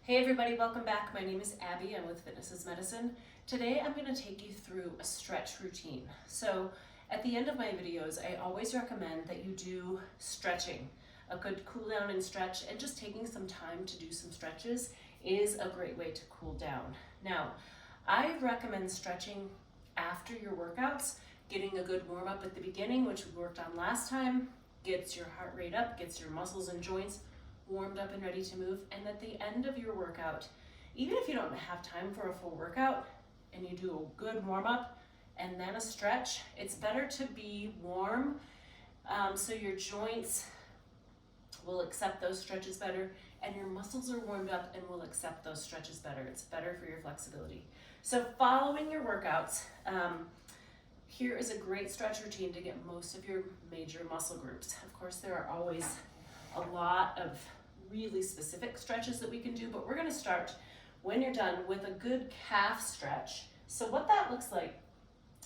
Hey everybody, welcome back. My name is Abby. I'm with Fitness is Medicine. Today I'm going to take you through a stretch routine. So at the end of my videos, I always recommend that you do stretching. A good cool down and stretch, and just taking some time to do some stretches is a great way to cool down. Now, I recommend stretching after your workouts, getting a good warm up at the beginning, which we worked on last time, gets your heart rate up, gets your muscles and joints warmed up and ready to move. And at the end of your workout, even if you don't have time for a full workout and you do a good warm up and then a stretch, it's better to be warm so your joints will accept those stretches better and your muscles are warmed up and will accept those stretches better. It's better for your flexibility. So following your workouts, here is a great stretch routine to get most of your major muscle groups. Of course, there are always a lot of really specific stretches that we can do, but we're going to start when you're done with a good calf stretch. So what that looks like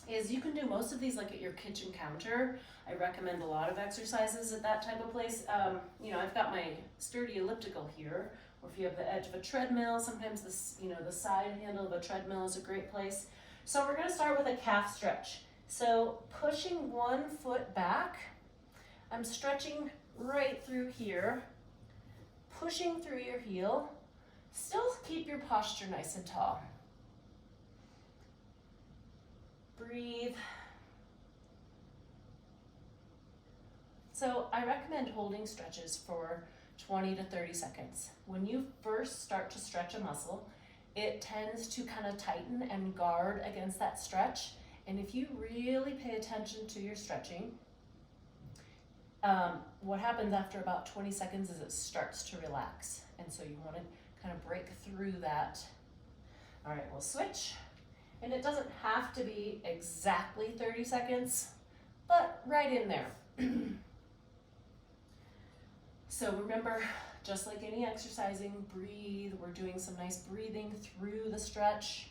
is you can do most of these like at your kitchen counter. I recommend a lot of exercises at that type of place. I've got my sturdy elliptical here, or if you have the edge of a treadmill, sometimes the side handle of a treadmill is a great place. So we're going to start with a calf stretch. So pushing one foot back, I'm stretching right through here, pushing through your heel. Still keep your posture nice and tall. Breathe. So I recommend holding stretches for 20 to 30 seconds. When you first start to stretch a muscle, it tends to kind of tighten and guard against that stretch. And if you really pay attention to your stretching, what happens after about 20 seconds is it starts to relax. And so you want to kind of break through that. All right, we'll switch. And it doesn't have to be exactly 30 seconds, but right in there. So remember, just like any exercising, breathe. We're doing some nice breathing through the stretch.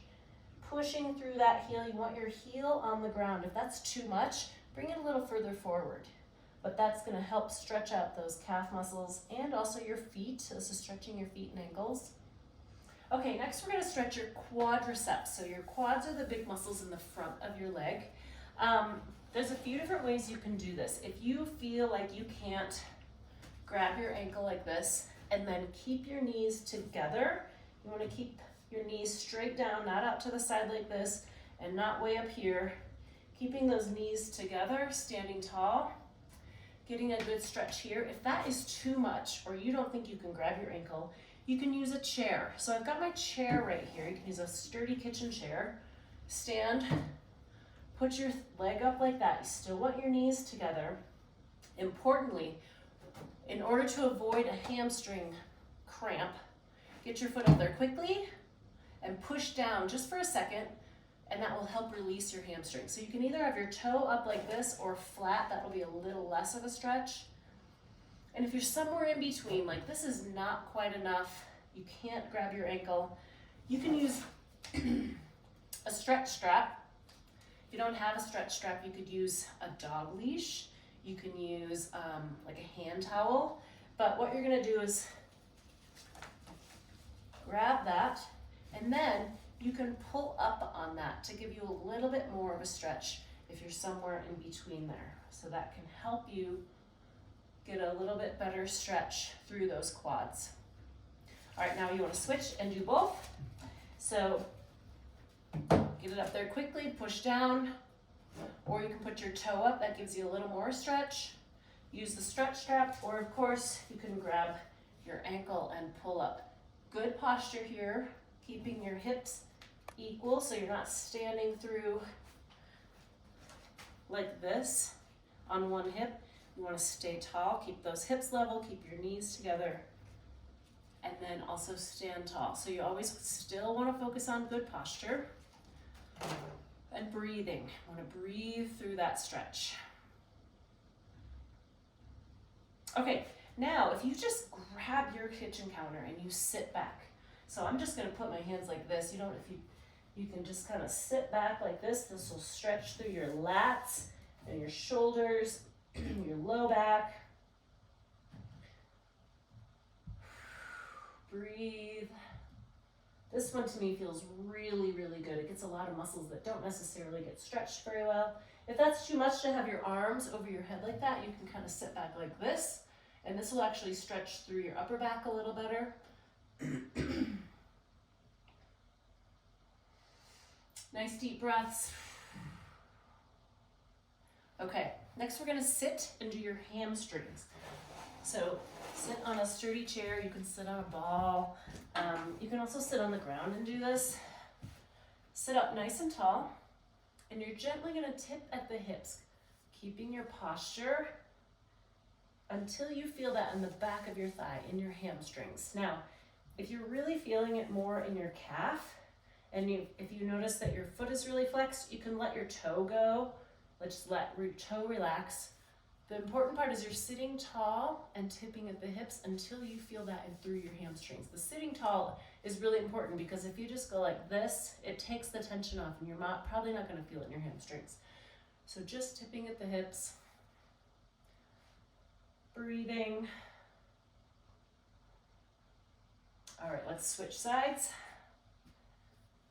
Pushing through that heel. You want your heel on the ground. If that's too much, bring it a little further forward. But that's going to help stretch out those calf muscles and also your feet. This is stretching your feet and ankles. Okay, next we're going to stretch your quadriceps. So your quads are the big muscles in the front of your leg. There's a few different ways you can do this. If you feel like you can't grab your ankle like this and then keep your knees together, you want to keep your knees straight down, not out to the side like this, and not way up here. Keeping those knees together, standing tall. Getting a good stretch here. If that is too much, or you don't think you can grab your ankle, you can use a chair. So I've got my chair right here. You can use a sturdy kitchen chair. Stand, put your leg up like that. You still want your knees together. Importantly, in order to avoid a hamstring cramp, get your foot up there quickly and push down just for a second, and that will help release your hamstring. So you can either have your toe up like this or flat. That will be a little less of a stretch. And if you're somewhere in between, like this is not quite enough, you can't grab your ankle, you can use a stretch strap. If you don't have a stretch strap, you could use a dog leash. You can use like a hand towel. But what you're gonna do is grab that, and then you can pull up on that to give you a little bit more of a stretch if you're somewhere in between there. So that can help you get a little bit better stretch through those quads. All right, now you want to switch and do both. So get it up there quickly, push down, or you can put your toe up. That gives you a little more stretch. Use the stretch strap, or of course you can grab your ankle and pull up. Good posture here, keeping your hips equal so you're not standing through like this on one hip. You want to stay tall, keep those hips level, keep your knees together, and then also stand tall. So you always still want to focus on good posture and breathing. You want to breathe through that stretch. Okay, now if you just grab your kitchen counter and you sit back. So I'm just going to put my hands like this. You can just kind of sit back like this. This will stretch through your lats and your shoulders, your low back. Breathe. This one to me feels really, really good. It gets a lot of muscles that don't necessarily get stretched very well. If that's too much to have your arms over your head like that, you can kind of sit back like this, and this will actually stretch through your upper back a little better. Nice deep breaths. Okay, next we're gonna sit and do your hamstrings. So sit on a sturdy chair, you can sit on a ball. You can also sit on the ground and do this. Sit up nice and tall, and you're gently gonna tip at the hips, keeping your posture until you feel that in the back of your thigh, in your hamstrings. Now, if you're really feeling it more in your calf, and if you notice that your foot is really flexed, you can let your toe go. Let's let your toe relax. The important part is you're sitting tall and tipping at the hips until you feel that in through your hamstrings. The sitting tall is really important because if you just go like this, it takes the tension off and you're probably not gonna feel it in your hamstrings. So just tipping at the hips, breathing. All right, let's switch sides.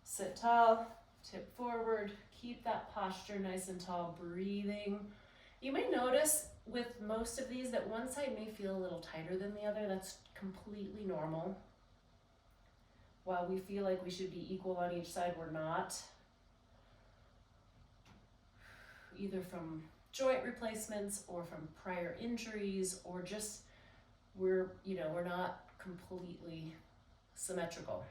Sit tall, tip forward, keep that posture nice and tall, breathing. You may notice with most of these that one side may feel a little tighter than the other. That's completely normal. While we feel like we should be equal on each side, we're not. Either from joint replacements or from prior injuries, or just we're not completely symmetrical.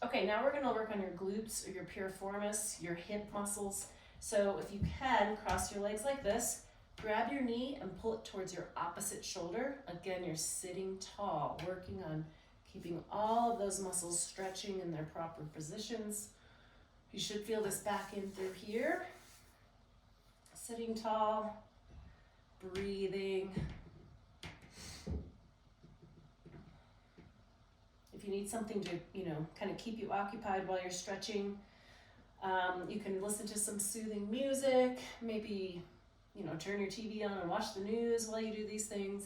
Okay, now we're gonna work on your glutes or your piriformis, your hip muscles. So if you can, cross your legs like this, grab your knee and pull it towards your opposite shoulder. Again, you're sitting tall, working on keeping all of those muscles stretching in their proper positions. You should feel this back in through here. Sitting tall, breathing. If you need something to, kind of keep you occupied while you're stretching, you can listen to some soothing music, maybe, turn your TV on and watch the news while you do these things.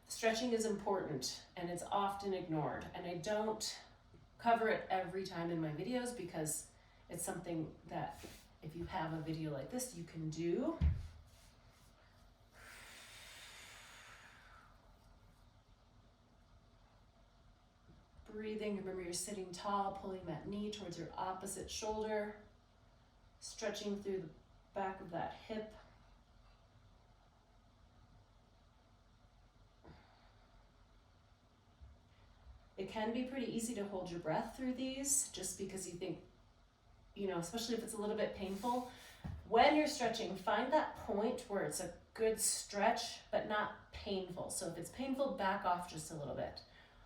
Stretching is important and it's often ignored, and I don't cover it every time in my videos because it's something that if you have a video like this, you can do. Breathing, remember you're sitting tall, pulling that knee towards your opposite shoulder, stretching through the back of that hip. It can be pretty easy to hold your breath through these just because you think, especially if it's a little bit painful. When you're stretching, find that point where it's a good stretch, but not painful. So if it's painful, back off just a little bit.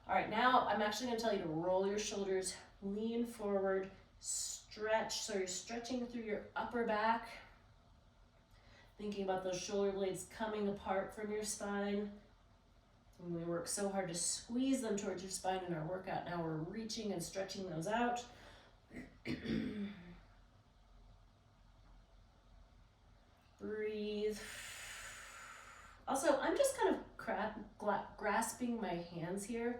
All right, now I'm actually gonna tell you to roll your shoulders, lean forward, stretch. So you're stretching through your upper back, thinking about those shoulder blades coming apart from your spine. And we work so hard to squeeze them towards your spine in our workout. Now we're reaching and stretching those out. Breathe. Also, I'm just kind of grasping my hands here.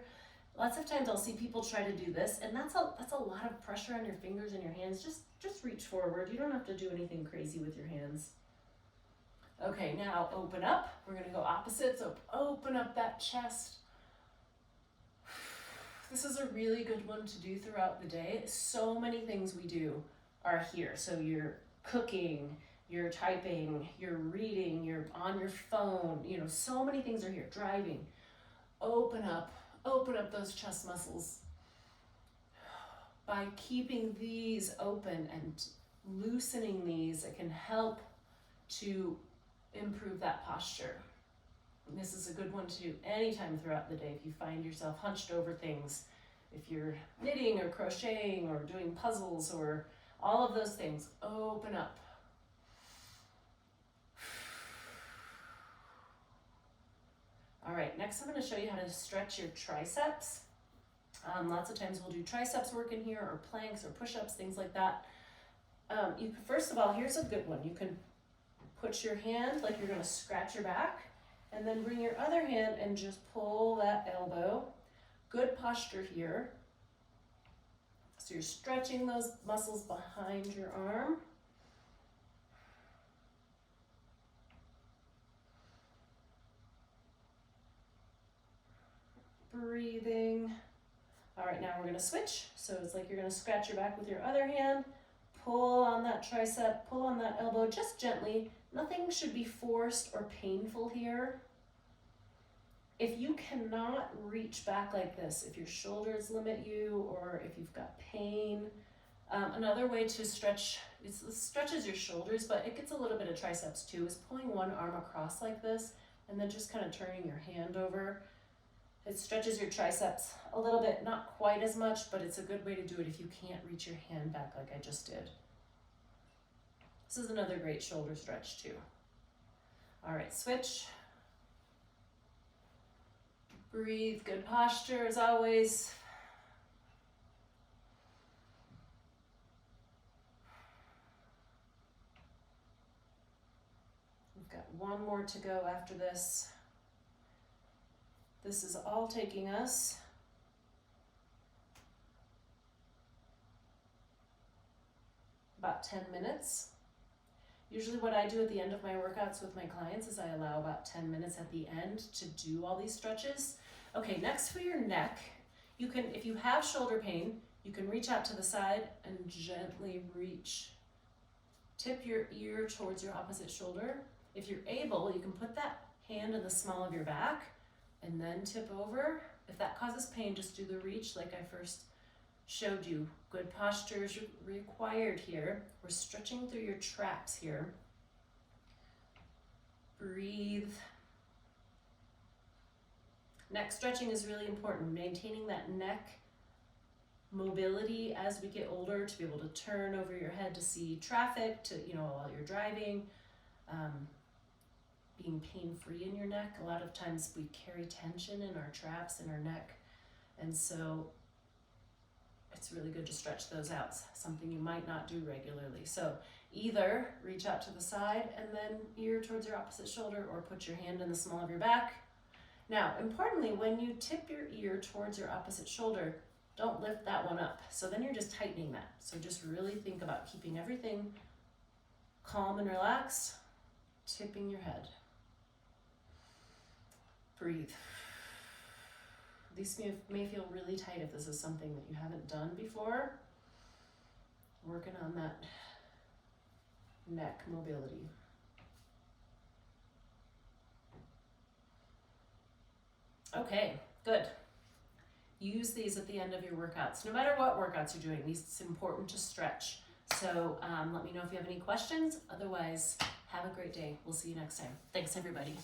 Lots of times I'll see people try to do this, and that's a lot of pressure on your fingers and your hands. Just reach forward. You don't have to do anything crazy with your hands. Okay, now open up. We're gonna go opposite, so open up that chest. This is a really good one to do throughout the day. So many things we do are here. So you're cooking, you're typing, you're reading, you're on your phone, so many things are here. Driving. Open up those chest muscles. By keeping these open and loosening these, it can help to improve that posture. And this is a good one to do anytime throughout the day if you find yourself hunched over things, if you're knitting or crocheting or doing puzzles or all of those things. Open up. All right, next I'm going to show you how to stretch your triceps. Lots of times we'll do triceps work in here, or planks or push-ups, things like that. First of all, here's a good one. You can put your hand like you're going to scratch your back, and then bring your other hand and just pull that elbow. good posture here. So you're stretching those muscles behind your arm. Breathing. All right, now we're gonna switch. So it's like you're gonna scratch your back with your other hand, pull on that tricep, pull on that elbow, just gently. Nothing should be forced or painful here. If you cannot reach back like this, if your shoulders limit you or if you've got pain, another way to stretch, it stretches your shoulders, but it gets a little bit of triceps too, is pulling one arm across like this and then just kind of turning your hand over. It stretches your triceps a little bit, not quite as much, but it's a good way to do it if you can't reach your hand back like I just did. This is another great shoulder stretch too. All right, switch. Breathe, good posture as always. We've got one more to go after this. This is all taking us about 10 minutes. Usually what I do at the end of my workouts with my clients is I allow about 10 minutes at the end to do all these stretches. Okay, next for your neck, you can, if you have shoulder pain, you can reach out to the side and gently reach. Tip your ear towards your opposite shoulder. If you're able, you can put that hand in the small of your back and then tip over. If that causes pain, just do the reach like I first showed you. Good posture is required here. We're stretching through your traps here. Breathe. Neck stretching is really important, maintaining that neck mobility as we get older, to be able to turn over your head to see traffic, to, while you're driving. Being pain-free in your neck. A lot of times we carry tension in our traps in our neck, and so it's really good to stretch those out, something you might not do regularly. So either reach out to the side and then ear towards your opposite shoulder, or put your hand in the small of your back. Now, importantly, when you tip your ear towards your opposite shoulder, don't lift that one up. So then you're just tightening that. So just really think about keeping everything calm and relaxed, tipping your head. Breathe. These may feel really tight if this is something that you haven't done before. Working on that neck mobility. Okay, good. Use these at the end of your workouts. No matter what workouts you're doing, it's important to stretch. So let me know if you have any questions. Otherwise, have a great day. We'll see you next time. Thanks, everybody.